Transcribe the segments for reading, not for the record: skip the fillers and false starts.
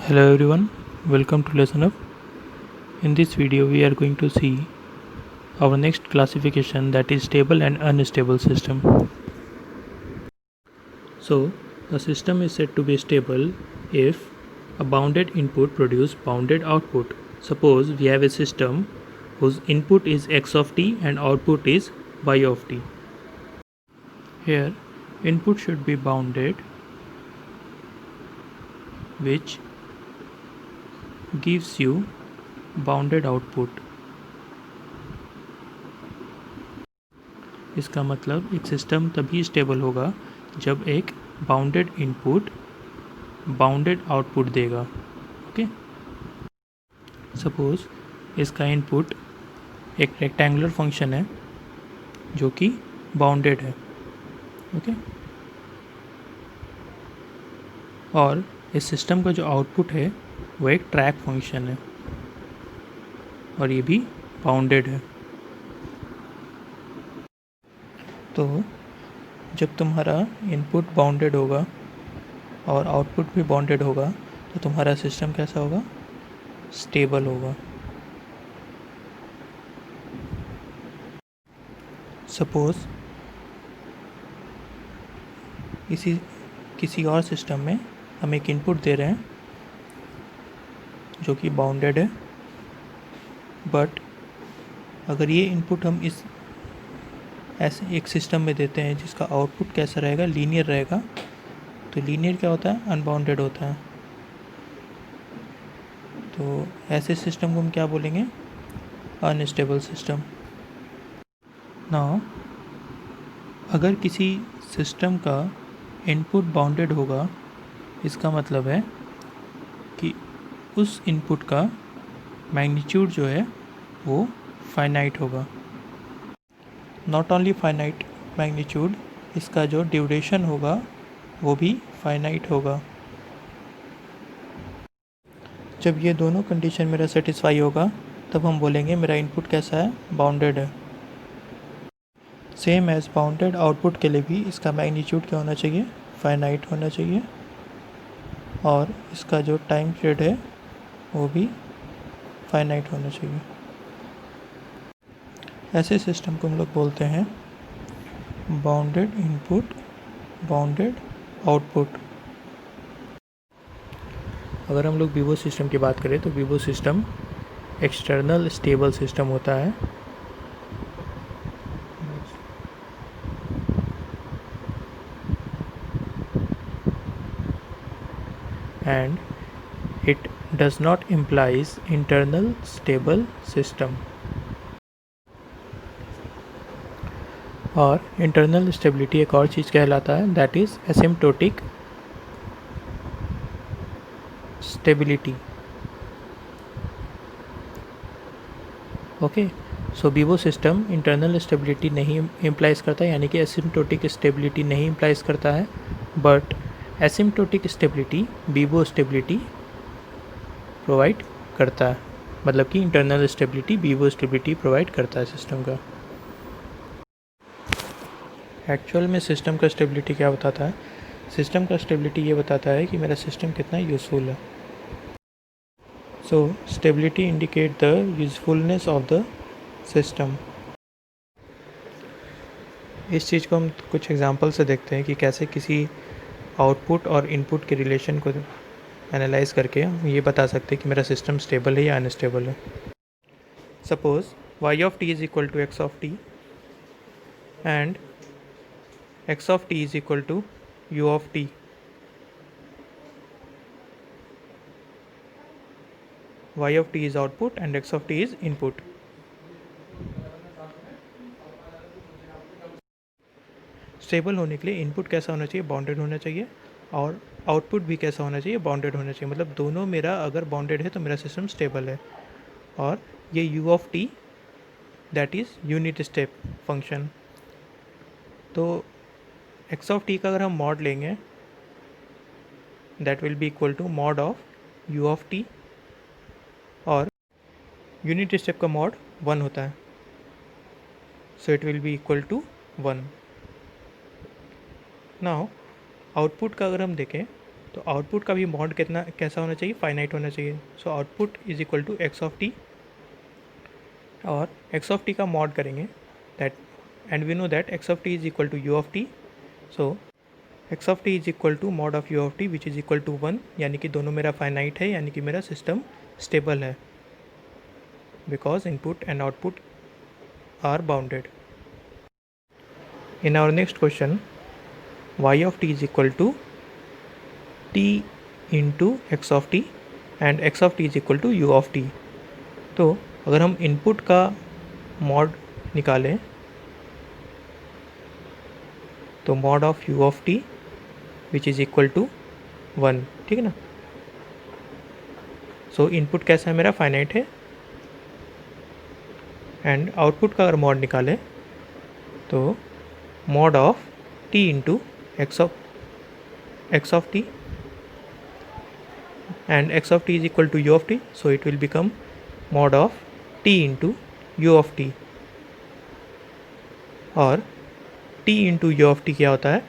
Hello everyone, welcome to Lesson Up. In this video we are going to see our next classification, that is stable and unstable system. So a system is said to be stable if a bounded input produces bounded output. Suppose we have a system whose input is x of t and output is y of t. Here input should be bounded, which gives you bounded output. इसका मतलब एक system तभी stable होगा जब एक bounded input bounded output देगा. Okay, suppose इसका input एक रेक्टेंगुलर फंक्शन है जो कि बाउंडेड है. ओके, और इस सिस्टम का जो आउटपुट है वो एक ट्रैक फंक्शन है और ये भी बाउंडेड है. तो जब तुम्हारा इनपुट बाउंडेड होगा और आउटपुट भी बाउंडेड होगा तो तुम्हारा सिस्टम कैसा होगा? स्टेबल होगा. सपोज किसी और सिस्टम में हम एक इनपुट दे रहे हैं जो कि बाउंडेड है, बट अगर ये इनपुट हम इस ऐसे एक सिस्टम में देते हैं जिसका आउटपुट कैसा रहेगा? लीनियर रहेगा. तो लीनियर क्या होता है? अनबाउंडेड होता है. तो ऐसे सिस्टम को हम क्या बोलेंगे? Unstable system. नाउ अगर किसी सिस्टम का इनपुट बाउंडेड होगा, इसका मतलब है कि उस इनपुट का मैग्नीट्यूड जो है वो फाइनाइट होगा. नॉट ओनली फाइनाइट मैग्नीट्यूड, इसका जो ड्यूरेशन होगा वो भी फाइनाइट होगा. जब ये दोनों कंडीशन मेरा सेटिस्फाई होगा तब हम बोलेंगे मेरा इनपुट कैसा है? बाउंडेड है. सेम एज बाउंडेड आउटपुट के लिए भी इसका मैग्नीट्यूड क्या होना चाहिए? फाइनाइट होना चाहिए. और इसका जो टाइम पीरियड है वो भी फाइनाइट होना चाहिए. ऐसे सिस्टम को हम लोग बोलते हैं बाउंडेड इनपुट, बाउंडेड आउटपुट. अगर हम लोग वीवो सिस्टम की बात करें तो Vivo system external stable system होता है. And it does not implies internal stable system. और इंटरनल स्टेबिलिटी एक और चीज़ कहलाता है, that is asymptotic stability. Okay, so Vivo system internal stability नहीं इम्प्लाइज करता है, यानी कि एसिम्प्टोटिक स्टेबिलिटी नहीं इम्प्लाइज करता है, but asymptotic stability Vivo stability provide करता है. मतलब कि internal stability Vivo stability provide करता है सिस्टम का. एक्चुअल में सिस्टम का स्टेबिलिटी क्या बताता है? सिस्टम का स्टेबिलिटी ये बताता है कि मेरा सिस्टम कितना यूज़फुल है. So stability indicate the usefulness of the system. इस चीज़ को हम कुछ एग्जांपल से देखते हैं कि कैसे किसी आउटपुट और इनपुट के रिलेशन को एनालाइज करके हम ये बता सकते हैं कि मेरा सिस्टम स्टेबल है या अनस्टेबल है. Suppose y of t is equal to x of t and x of t is equal to u of t. y of t is output and x of t is input. Stable होने के लिए input कैसा होना चाहिए? Bounded होना चाहिए. और output भी कैसा होना चाहिए? बाउंडेड होना चाहिए. मतलब दोनों मेरा अगर बाउंडेड है तो मेरा सिस्टम स्टेबल है. और ये u of t that is unit step function. तो x of t का अगर हम मॉड लेंगे that will be equal to mod of u of t, और यूनिट स्टेप का मॉड 1 होता है, so it will be equal to 1. Now output का अगर हम देखें तो आउटपुट का भी मॉड कितना कैसा होना चाहिए, फाइनाइट होना चाहिए. So output is equal to x of t, और एक्स ऑफ टी का मॉड करेंगे that, and we know that x of t is equal to u of t. So x of t is equal to mod of u of t which is equal to 1, यानी कि दोनों मेरा finite है, यानी कि मेरा system stable है, because input and output are bounded. In our next question, y of t is equal to t into x of t and x of t is equal to u of t. तो अगर हम input का mod निकालें तो mod of u of t which is equal to 1, ठीक है ना. सो input कैसा है मेरा, फाइनाइट है, एंड आउटपुट का अगर मॉड निकालें तो mod of t into x of t, and x of t is equal to u of t, so it will become mod of t into u of t. और t into u of t क्या होता है,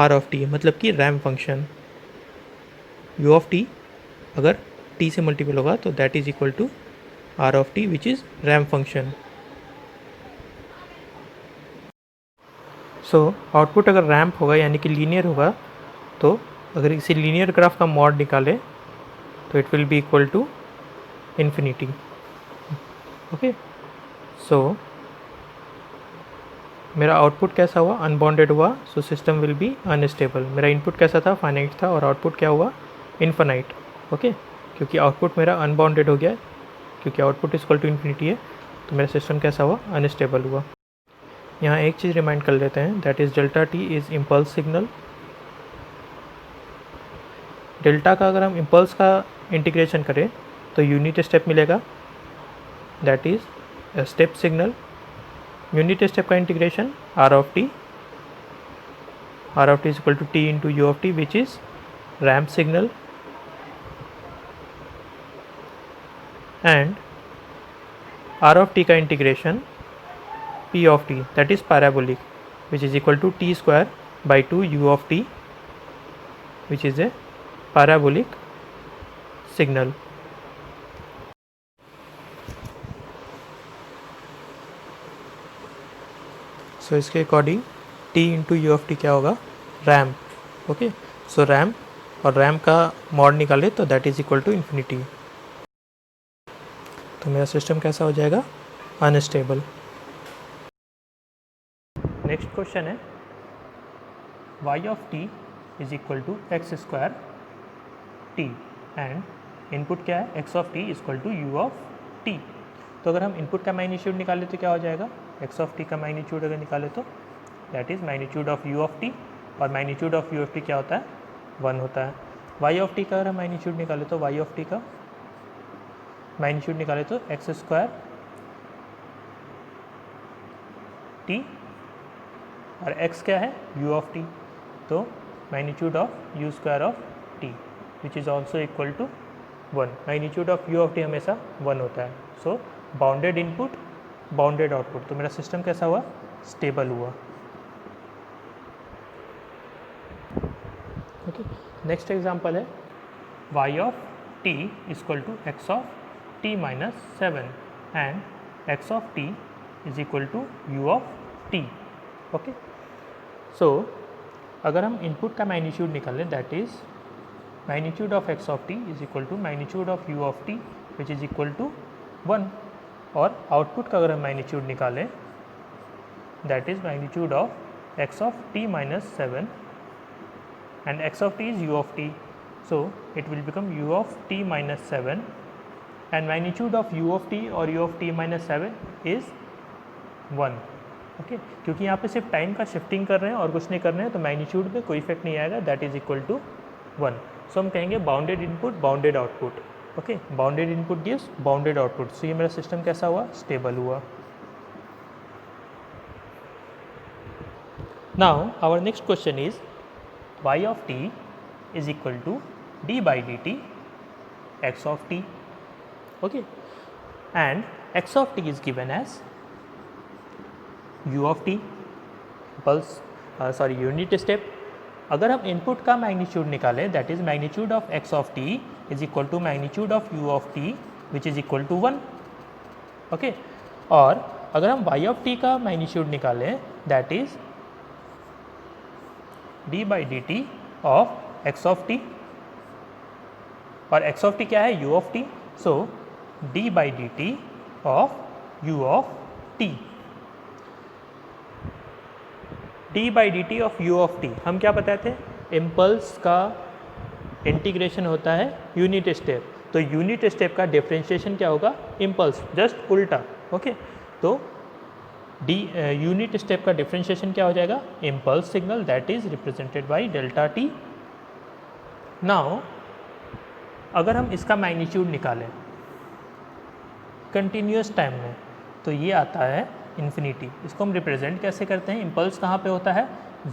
r of t, मतलब कि ramp function. u of t अगर t से multiple होगा तो that is equal to r of t which is ramp function. So output अगर रैम्प होगा यानी कि लीनियर होगा, तो अगर इसी लीनियर ग्राफ का मॉड निकाले तो it will be equal to infinity. Okay, so मेरा आउटपुट कैसा हुआ, अनबाउंडेड हुआ, so system will be unstable. मेरा इनपुट कैसा था, फाइनाइट था, और आउटपुट क्या हुआ, इन्फिनाइट. ओके, क्योंकि आउटपुट मेरा अनबाउंडेड हो गया, क्योंकि आउटपुट इक्वल टू इन्फिनिटी है, तो मेरा सिस्टम कैसा हुआ, अनस्टेबल हुआ. यहाँ एक चीज़ रिमाइंड कर लेते हैं, that is delta t is impulse signal. Delta का अगर हम इम्पल्स का इंटीग्रेशन करें तो यूनिट स्टेप मिलेगा, that is step signal. Unit step का integration r of t is equal to t into u of t which is ramp signal, and r of t का integration p of t, that is parabolic, which is equal to t square by 2 u of t, which is a parabolic signal. So इसके according t into u of t क्या होगा, ramp. Okay, so ramp और ramp का mod निकाले तो that is equal to infinity. तो मेरा system कैसा हो जाएगा, अनस्टेबल. नेक्स्ट क्वेश्चन है y of t is equal to x square t, and input क्या है, x of t is equal to u of t. तो अगर हम इनपुट का मैग्नीट्यूड निकाले तो क्या हो जाएगा, x ऑफ t का मैग्नीट्यूड अगर निकाले तो that is magnitude of u of t, और magnitude of u of t क्या होता है, 1 होता है. y ऑफ t का अगर हम मैग्नीट्यूड निकाले तो y ऑफ t का मैग्नीट्यूड निकाले तो एक्स स्क्वायर टी, और x क्या है, u ऑफ t, तो magnitude of u square of t which is also equal to 1. Magnitude of u of t हमेशा 1 होता है. So bounded input, bounded output, तो मेरा सिस्टम कैसा हुआ, स्टेबल हुआ. ओके, नेक्स्ट एग्जांपल है y of t equal to x of t minus 7, and x of t is equal to u of t. Okay, so अगर हम input का magnitude निकालें that is magnitude of x of t is equal to magnitude of u of t which is equal to 1, और output का अगर हम magnitude निकालें that is magnitude of x of t minus 7, and x of t is u of t, so it will become u of t minus 7, and magnitude of u of t और u of t minus 7 is 1. Okay, क्योंकि यहाँ पे सिर्फ time का shifting कर रहे हैं और कुछ नहीं कर रहे हैं, तो मैग्नीट्यूड पे कोई इफेक्ट नहीं आएगा, that is equal to 1. So हम कहेंगे bounded input, bounded output. Okay, bounded input gives bounded output. So ये मेरा सिस्टम कैसा हुआ, स्टेबल हुआ. Now our next question is y of t is equal to d by d t x of t. Okay, and x of t is given as u of t, pulse, unit step, अगर हम input का magnitude निकालें, that is magnitude of x of t is equal to magnitude of u of t which is equal to 1, okay. और अगर हम y of t का magnitude निकालें, that is d by d t of x of t, और x of t क्या है, u of t, so d by d t of u of t, d by d t of u of t हम क्या बताए थे, impulse का integration होता है यूनिट स्टेप, तो यूनिट स्टेप का डिफरेंशिएशन क्या होगा, इम्पल्स, जस्ट उल्टा, ओके। तो यूनिट स्टेप का डिफरेंशिएशन क्या हो जाएगा, impulse signal, that is represented by delta T. Now अगर हम इसका मैग्नीट्यूड निकालें कंटिन्यूस टाइम में, तो ये आता है इन्फिनिटी। इसको हम रिप्रेजेंट कैसे करते हैं, इम्पल्स कहाँ पे होता है,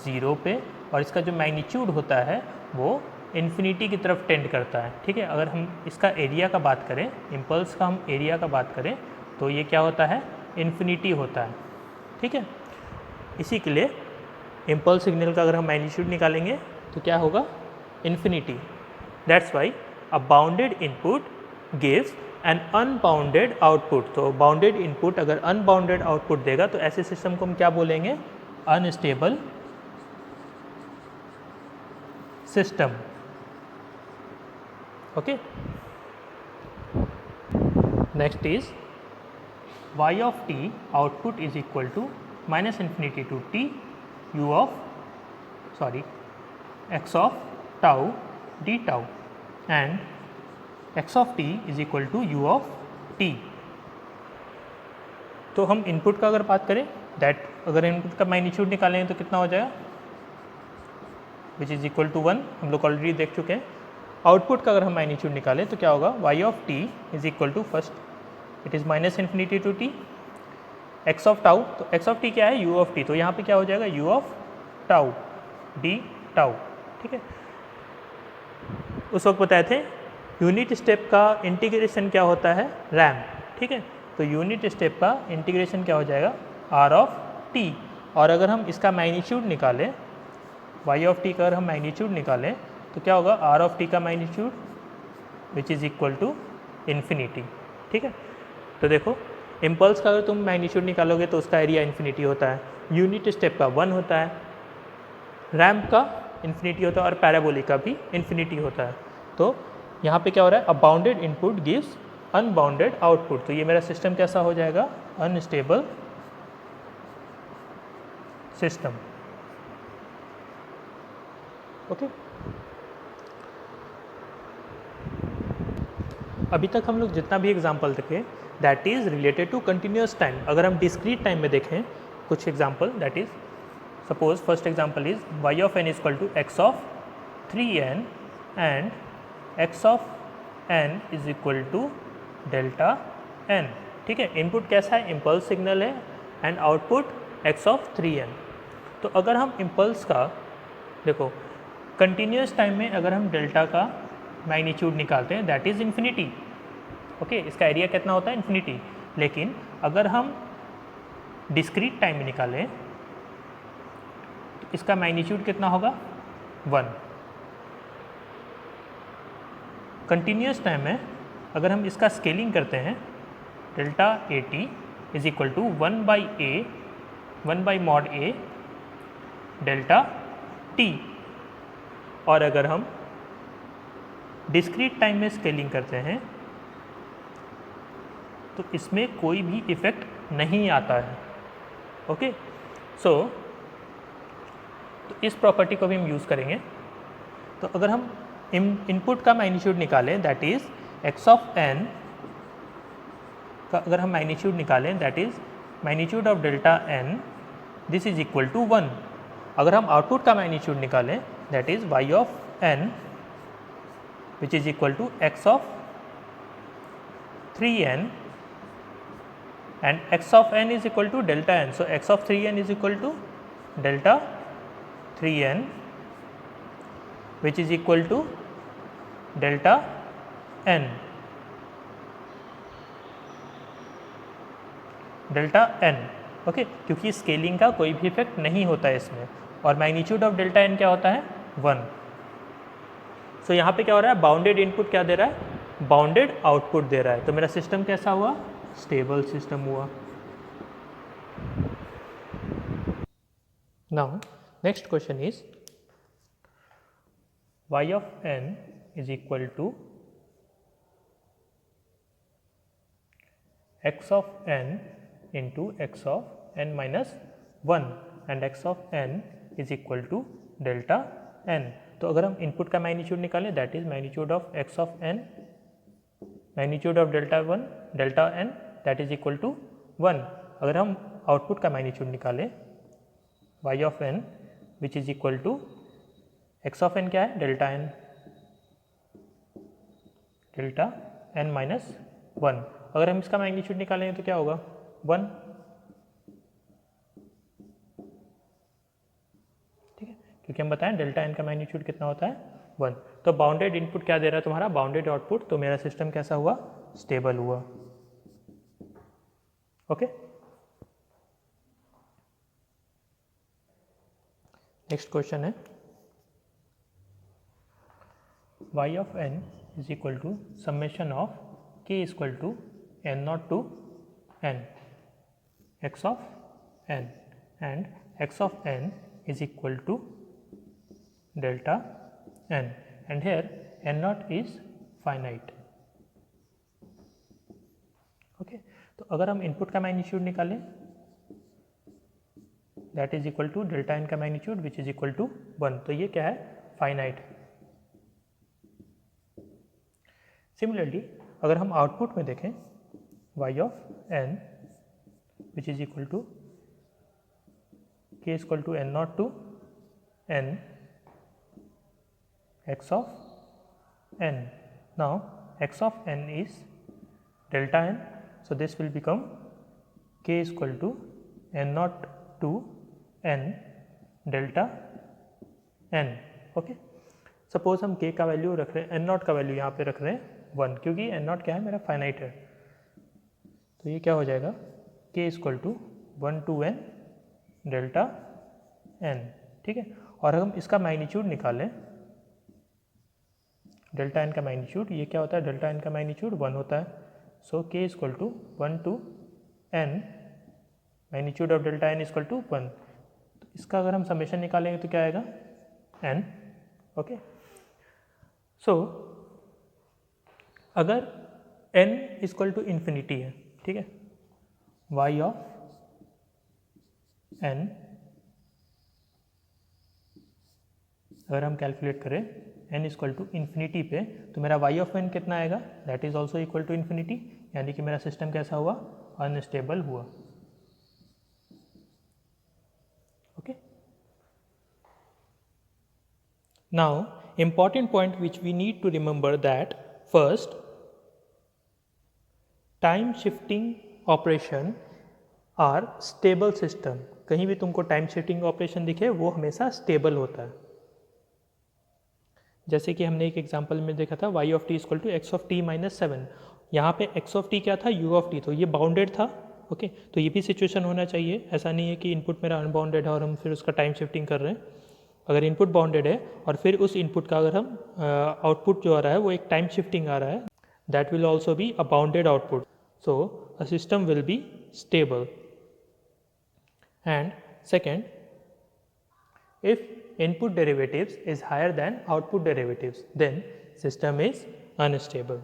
0 पे, और इसका जो मैग्नीट्यूड होता है वो इन्फिनिटी की तरफ टेंड करता है, ठीक है। अगर हम इसका एरिया का बात करें, इम्पल्स का हम एरिया का बात करें, तो ये क्या होता है, इन्फिनिटी होता है, ठीक है। इसी के लिए इम्पल्स सिग्नल का अगर हम मैग्नीट्यूड निकालेंगे तो क्या होगा, infinity. That's why a bounded input gives an unbounded output. तो बाउंडेड इनपुट अगर अनबाउंडेड आउटपुट देगा तो ऐसे सिस्टम को हम क्या बोलेंगे, unstable system, okay. Next is y of t output is equal to minus infinity to t x of tau d tau and x of t is equal to u of t। तो हम input का अगर बात करें, that अगर input का magnitude निकालें तो कितना हो जाएगा, विच इज़ इक्वल टू 1, हम लोग ऑलरेडी देख चुके हैं। आउटपुट का अगर हम मैग्नीट्यूड निकालें तो क्या होगा, y of t is equal to, first it is minus infinity to t, x of tau, तो x ऑफ t क्या है, u ऑफ t, तो यहाँ पे क्या हो जाएगा, u of tau d tau, ठीक है। उस वक्त बताए थे यूनिट स्टेप का इंटीग्रेशन क्या होता है, रैम, ठीक है। तो यूनिट स्टेप का इंटीग्रेशन क्या हो जाएगा, r ऑफ t, और अगर हम इसका मैग्नीट्यूड निकालें, y ऑफ t का अगर हम मैग्नीट्यूड निकालें तो क्या होगा, r ऑफ t का magnitude which is equal to infinity, ठीक है। तो देखो इम्पल्स का अगर तुम मैग्नीट्यूड निकालोगे तो उसका एरिया इन्फिनिटी होता है, यूनिट स्टेप का 1 होता है, रैम्प का इन्फिनिटी होता है, और पैराबोलिक का भी इन्फिनिटी होता है। तो यहाँ पे क्या हो रहा है, a bounded input gives unbounded output, तो ये मेरा सिस्टम कैसा हो जाएगा, अनस्टेबल सिस्टम, ओके। अभी तक हम लोग जितना भी एग्जाम्पल देखे that is related to continuous time. अगर हम डिस्क्रीट टाइम में देखें कुछ example, that is suppose first example is y of n equal to x of 3n and x of n is equal to delta n, ठीक है। Input कैसा है, impulse signal है, and output x of 3n। तो अगर हम impulse का देखो कंटिन्यूस टाइम में अगर हम डेल्टा का मैग्नीट्यूड निकालते हैं, दैट इज़ इन्फिनिटी, ओके, इसका एरिया कितना होता है, इन्फिनिटी। लेकिन अगर हम डिस्क्रीट टाइम में निकालें तो इसका मैग्नीट्यूड कितना होगा, 1। कंटिन्यूस टाइम में अगर हम इसका स्केलिंग करते हैं, delta a t is equal to 1 by mod a delta t, और अगर हम डिस्क्रीट टाइम में स्केलिंग करते हैं तो इसमें कोई भी इफ़ेक्ट नहीं आता है, ओके। सो तो इस प्रॉपर्टी को भी हम यूज़ करेंगे। तो अगर हम इनपुट का मैग्नीट्यूड निकालें, that is x of n का अगर हम मैग्नीट्यूड निकालें, that is magnitude of delta n, this is equal to 1। अगर हम आउटपुट का मैग्नीट्यूड निकालें, that is y of n which is equal to x of 3n and x of n is equal to delta n. So x of 3n is equal to delta 3n which is equal to delta n, delta n, okay, क्योंकि scaling का कोई भी effect नहीं होता है इसमें। और magnitude of delta n क्या होता है, 1। सो यहाँ पे क्या हो रहा है, बाउंडेड इनपुट क्या दे रहा है, बाउंडेड आउटपुट दे रहा है। तो मेरा सिस्टम कैसा हुआ, स्टेबल सिस्टम हुआ। Now next question is y of n is equal to x of n into x of n minus 1 and x of n is equal to delta n। तो अगर हम इनपुट का magnitude निकालें, that is magnitude of x of n, magnitude of delta n that is equal to 1। अगर हम output का magnitude निकालें y of n which is equal to x of n क्या है, डेल्टा n माइनस 1। अगर हम इसका मैग्नीट्यूड निकालेंगे तो क्या होगा, 1। ठीक है, क्योंकि हम बताएं डेल्टा n का मैग्नीट्यूड कितना होता है, 1। तो बाउंडेड इनपुट क्या दे रहा है तुम्हारा, बाउंडेड आउटपुट। तो मेरा सिस्टम कैसा हुआ, स्टेबल हुआ। ओके, नेक्स्ट क्वेश्चन है y of n is equal to summation of k is equal to n naught to n x of n and x of n is equal to delta n and here n naught is finite। Okay, तो अगर हम input का magnitude निकालें that is equal to delta n का magnitude which is equal to 1। तो ये क्या है, फाइनाइट। सिमिलरली अगर हम आउटपुट में देखें y of n which is equal to k equal to n naught to n x of n। Now x of n is delta n, so this will become k equal to n naught to n delta n। Okay, suppose हम k का value रख रहे हैं, n naught का value यहाँ पे रख रहे हैं 1, क्योंकि n naught क्या है, मेरा फाइनाइट है। तो ये क्या हो जाएगा, k equal to 1 to n delta n। ठीक है, और हम इसका मैग्नीट्यूड निकालें, डेल्टा n का मैग्नीट्यूड, ये क्या होता है, डेल्टा n का मैग्नीट्यूड 1 होता है। So k equal to 1 to n magnitude of delta n equal to 1। तो इसका अगर हम समेशन निकालेंगे तो क्या आएगा, n। ओके, सो अगर n इक्वल टू इन्फिनिटी है, ठीक है, y ऑफ n अगर हम कैलकुलेट करें n इक्वल टू इन्फिनिटी पे, तो मेरा y ऑफ n कितना आएगा, that is also equal to infinity. यानी कि मेरा सिस्टम कैसा हुआ, अनस्टेबल हुआ। Okay, now important point which we need to remember that first, time shifting operation are stable system। कहीं भी तुमको टाइम शिफ्टिंग ऑपरेशन दिखे वो हमेशा स्टेबल होता है। जैसे कि हमने एक एग्जांपल में देखा था y of t equal to x of t minus 7। यहाँ पे x ऑफ टी क्या था, u ऑफ टी, तो ये बाउंडेड था। ओके, तो ये भी सिचुएशन होना चाहिए। ऐसा नहीं है कि इनपुट मेरा अनबाउंडेड है और हम फिर उसका टाइम शिफ्टिंग कर रहे हैं। अगर इनपुट बाउंडेड है और फिर उस इनपुट का अगर हम आउटपुट जो आ रहा है वो एक टाइम शिफ्टिंग आ रहा है, that will also be a bounded output. So a system will be stable. And second, if input derivatives is higher than output derivatives, then system is unstable।